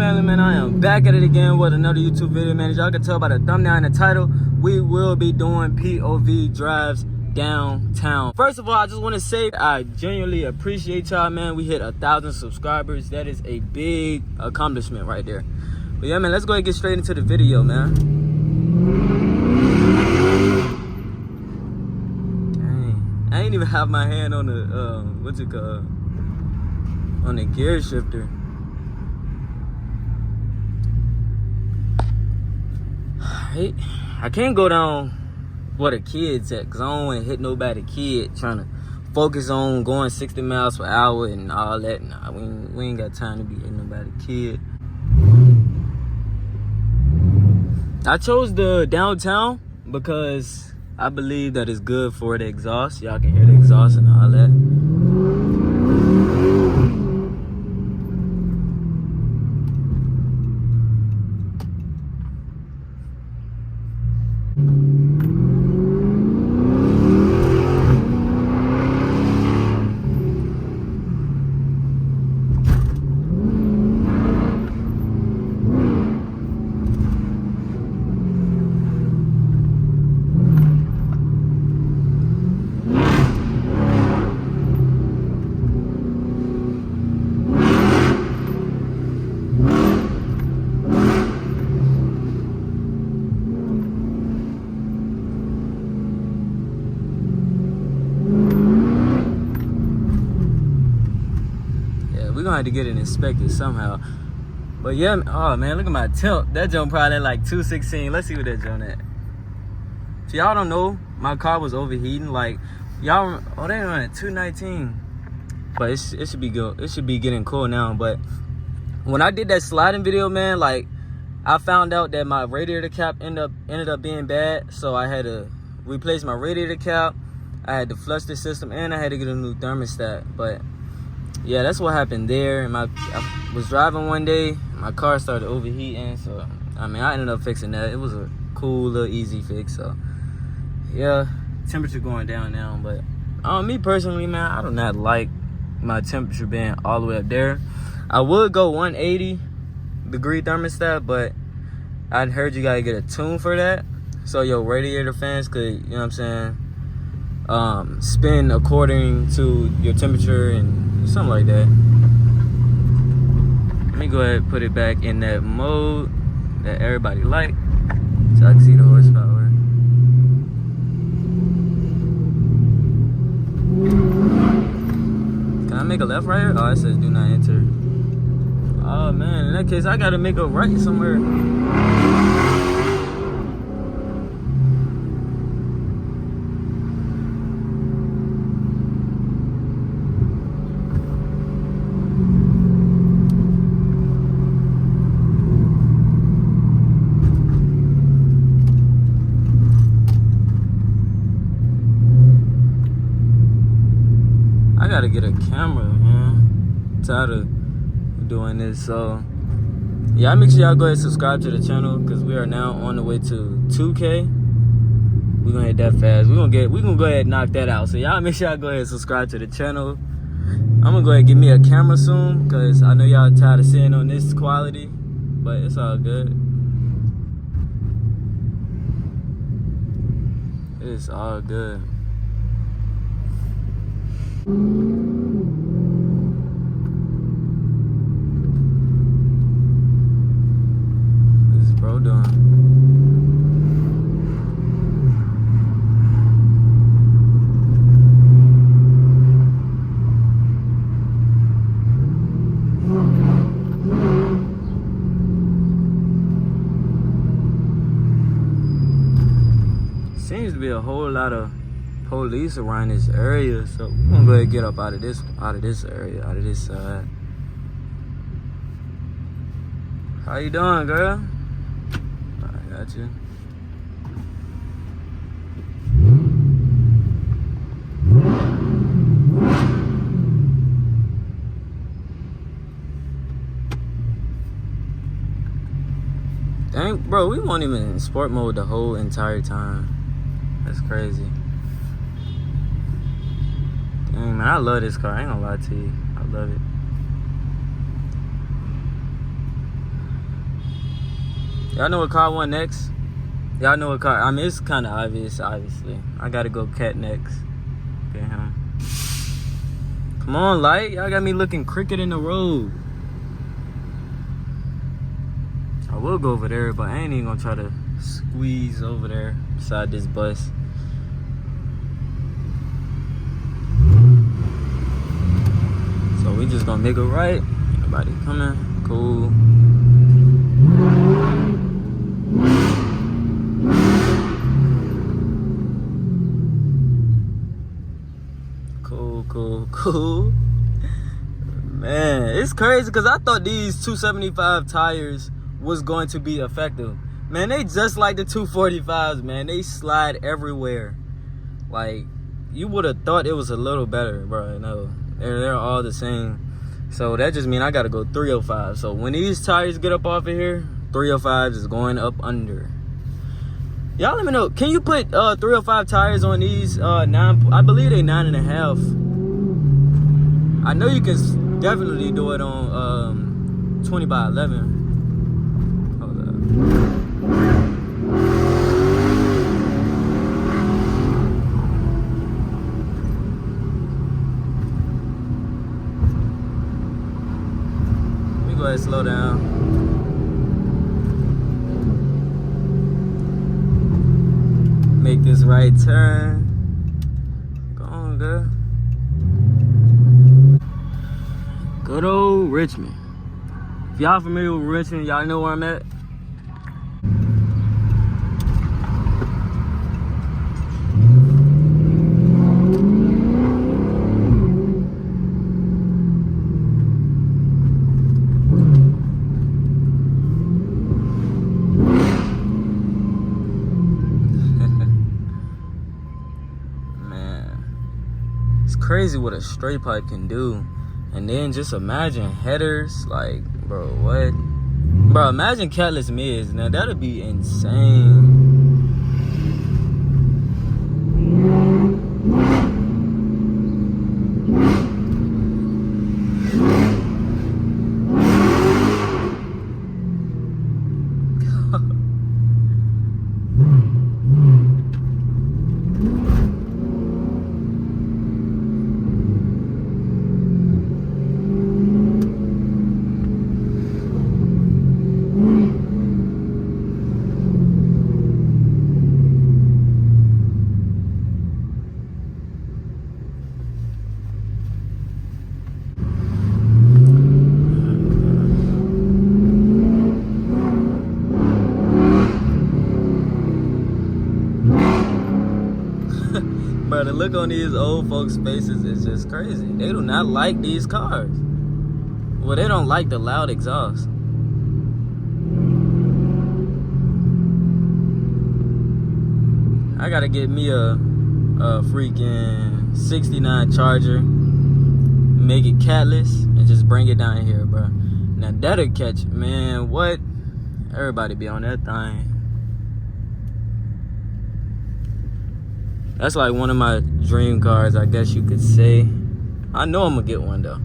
family, man? I am back at it again with another YouTube video, man. As y'all can tell by the thumbnail and the title, we will be doing POV drives downtown. First of all, I just want to say I genuinely appreciate y'all, man. We hit 1,000 subscribers. That is a big accomplishment right there. But yeah, man, let's go ahead and get straight into the video, man. Dang, I ain't even have my hand on the what's it called, on the gear shifter. Right. I can't go down where the kids at, cause I don't want to hit nobody kid trying to focus on going 60 miles per hour and all that. Nah, we ain't got time to be hitting nobody kid. I chose the downtown because I believe that it's good for the exhaust. Y'all can hear the exhaust and all that. We're gonna have to get it inspected somehow. But yeah, oh man, look at my temp. That jump probably at like 216. Let's see what that jump at. So y'all don't know, my car was overheating. Like y'all, oh, they run at 219. But it should be good. It should be getting cool now. But when I did that sliding video, man, like I found out that my radiator cap ended up being bad. So I had to replace my radiator cap. I had to flush the system, and I had to get a new thermostat. But yeah, that's what happened there. I was driving one day, my car started overheating, so I mean, I ended up fixing that. It was a cool little easy fix. So yeah, temperature going down now. But me personally, man, I do not like my temperature being all the way up there. I would go 180 degree thermostat, but I heard you gotta get a tune for that, so your radiator fans could, you know what I'm saying, spin according to your temperature and something like that. Let me go ahead and put it back in that mode that everybody like, so I can see the horsepower. Can I make a left right here? Oh, it says do not enter. Oh man, in that case I gotta make a right somewhere. I gotta get a camera, man. I'm tired of doing this. So yeah, make sure y'all go ahead and subscribe to the channel, because we are now on the way to 2K. We're gonna hit that fast. We're gonna go ahead and knock that out. So y'all make sure y'all go ahead and subscribe to the channel. I'm gonna go ahead and get me a camera soon, because I know y'all tired of seeing on this quality, but it's all good. It's all good. What is bro doing? Seems to be a whole lot of police around this area, so we're gonna go ahead and get up out of this area, out of this side. How you doing, girl? I got you. Dang, bro, we weren't even in sport mode the whole entire time. That's crazy. Dang, man, I love this car. I ain't gonna lie to you. I love it. Y'all know what car I want next? Y'all know what car? I mean, it's kind of obvious, obviously. I gotta go Cat next. Get him. Come on, Light. Y'all got me looking crooked in the road. I will go over there, but I ain't even gonna try to squeeze over there beside this bus. So we just gonna make a right. Nobody coming. Cool. Cool. Man, it's crazy because I thought these 275 tires was going to be effective. Man, they just like the 245s, man. They slide everywhere. Like, you would have thought it was a little better, bro. No, they're all the same. So that just means I gotta go 305. So when these tires get up off of here, 305s is going up under. Y'all let me know, can you put 305 tires on these I believe they 9.5. I know you can definitely do it on 20 by 11. Hold up. Let me go ahead and slow down. Make this right turn. Go on, girl. Good old Richmond. If y'all familiar with Richmond, y'all know where I'm at. Crazy what a straight pipe can do. And then just imagine headers, like, bro, what? Bro, imagine catless mids. Now that'd be insane. Bro, the look on these old folks' faces is just crazy. They do not like these cars. Well, they don't like the loud exhaust. I gotta get me a freaking 69 Charger, make it catless, and just bring it down here, bro. Now that'll catch, man, what? Everybody be on that thing. That's like one of my dream cars, I guess you could say. I know I'm gonna get one though.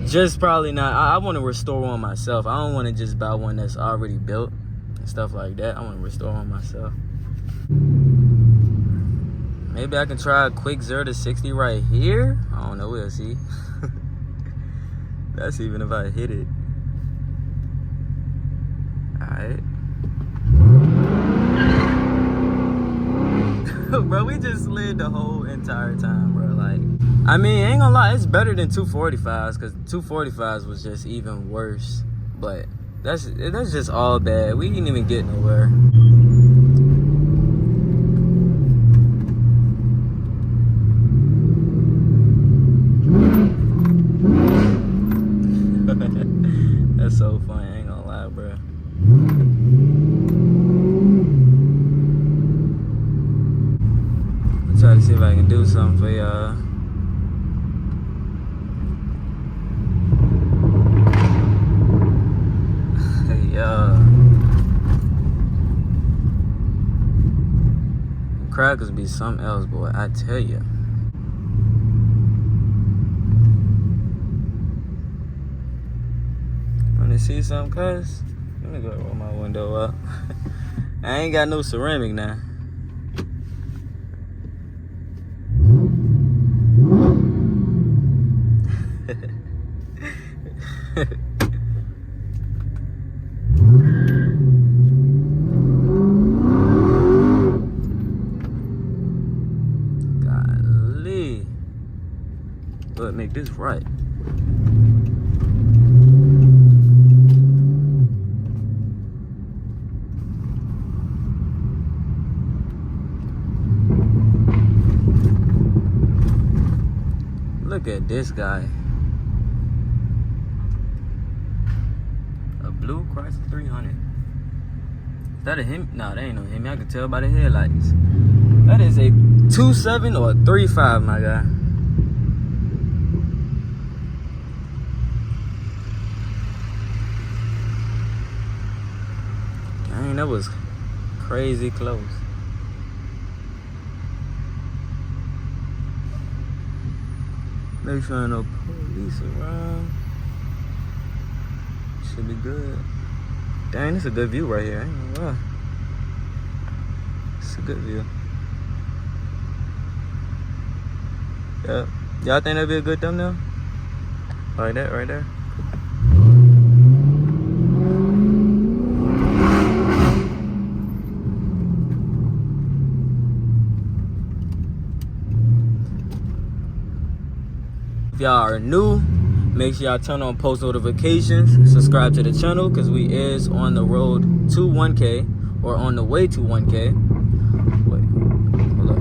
Just probably not. I want to restore one myself. I don't want to just buy one that's already built and stuff like that. I want to restore one myself. Maybe I can try a quick 0 to 60 right here. I don't know. We'll see. That's even if I hit it. All right. Bro, we just slid the whole entire time, bro. Like, I mean, ain't gonna lie, it's better than 245s, because 245s was just even worse. But that's just all bad. We didn't even get nowhere. That's so funny, I ain't gonna lie, bro. Try to see if I can do something for y'all. Yeah. Crackers be something else, boy, I tell you. Wanna see something, cuz? Let me go roll my window up. I ain't got no ceramic now. Golly. But make this right. Look at this guy. A blue Chrysler 300. Is that a Hemi? No, that ain't no Hemi. I can tell by the headlights. That is a 2.7 or a 3.5, my guy. Dang, that was crazy close. Make sure no police around. Should be good. Dang, it's a good view right here. I ain't gonna lie. It's a good view. Yep. Y'all think that'd be a good thumbnail? Like that right there. If y'all are new, make sure y'all turn on post notifications, subscribe to the channel, because we is on the road to 1K, or on the way to 1K. Wait, hold up.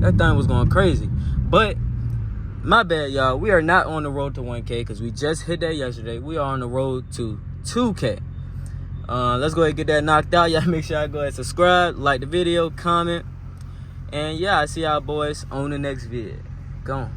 That thing was going crazy. But, my bad, y'all. We are not on the road to 1K, because we just hit that yesterday. We are on the road to 2K. Let's go ahead and get that knocked out. Y'all make sure y'all go ahead and subscribe, like the video, comment. And yeah, I see y'all boys on the next vid. Go on.